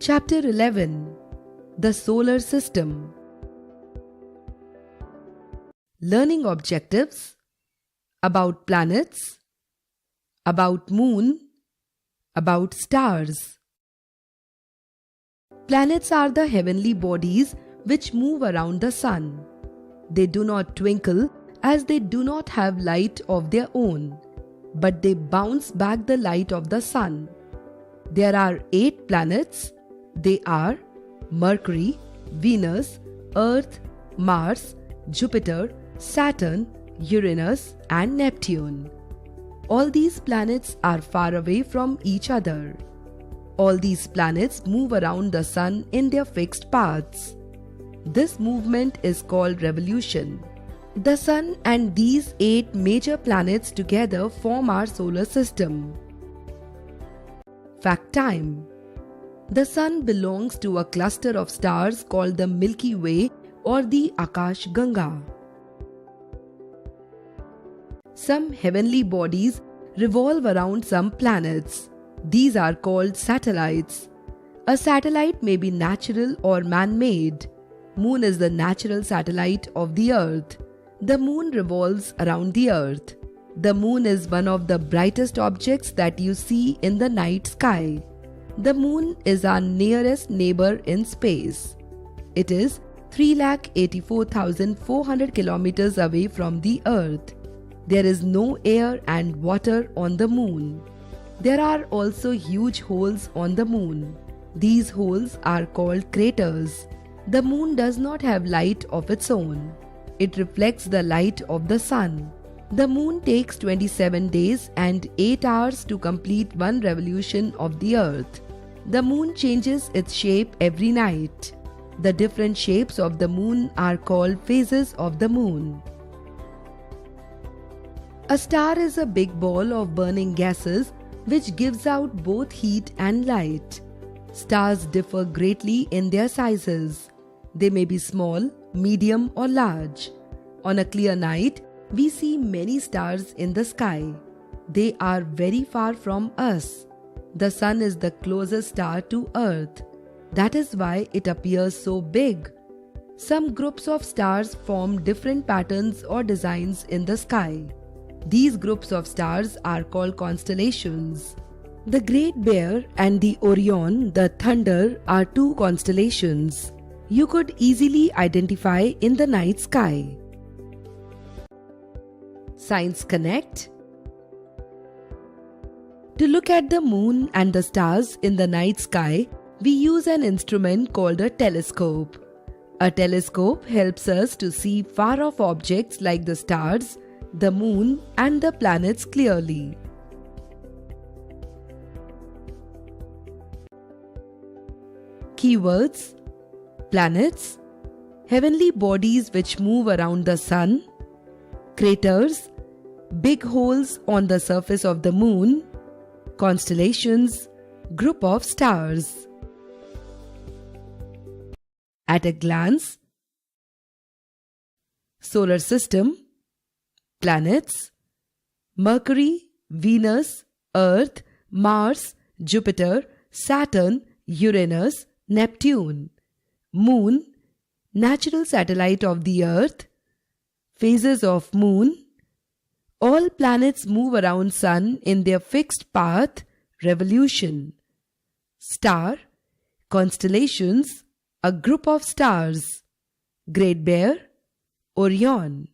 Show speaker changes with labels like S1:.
S1: Chapter 11. The Solar System. Learning objectives. About planets. About moon. About stars. Planets are the heavenly bodies which move around the sun. They do not twinkle as they do not have light of their own, but they bounce back the light of the sun. There are 8 planets. They are Mercury, Venus, Earth, Mars, Jupiter, Saturn, Uranus, and Neptune. All these planets are far away from each other. All these planets move around the sun in their fixed paths. This movement is called revolution. The sun and these 8 major planets together form our solar system. Fact time. The sun belongs to a cluster of stars called the Milky Way or the Akash Ganga. Some heavenly bodies revolve around some planets. These are called satellites. A satellite may be natural or man-made. Moon is the natural satellite of the Earth. The moon revolves around the Earth. The moon is one of the brightest objects that you see in the night sky. The moon is our nearest neighbor in space. It is 3,84,400 kilometers away from the Earth. There is no air and water on the moon. There are also huge holes on the moon. These holes are called craters. The moon does not have light of its own. It reflects the light of the sun. The moon takes 27 days and 8 hours to complete one revolution of the Earth. The moon changes its shape every night. The different shapes of the moon are called phases of the moon. A star is a big ball of burning gases which gives out both heat and light. Stars differ greatly in their sizes. They may be small, medium, or large. On a clear night, we see many stars in the sky. They are very far from us. The sun is the closest star to Earth. That is why it appears so big. Some groups of stars form different patterns or designs in the sky. These groups of stars are called constellations. The Great Bear and the Orion, the Thunder, are 2 constellations you could easily identify in the night sky. Science Connect. To look at the moon and the stars in the night sky, we use an instrument called a telescope. A telescope helps us to see far-off objects like the stars, the moon, and the planets clearly. Keywords: planets, heavenly bodies which move around the sun, craters, big holes on the surface of the moon, constellations, group of stars. At a glance: solar system, planets, Mercury, Venus, Earth, Mars, Jupiter, Saturn, Uranus, Neptune. Moon, natural satellite of the Earth. Phases of moon. All planets move around sun in their fixed path, revolution. Star, constellations, a group of stars. Great Bear, Orion.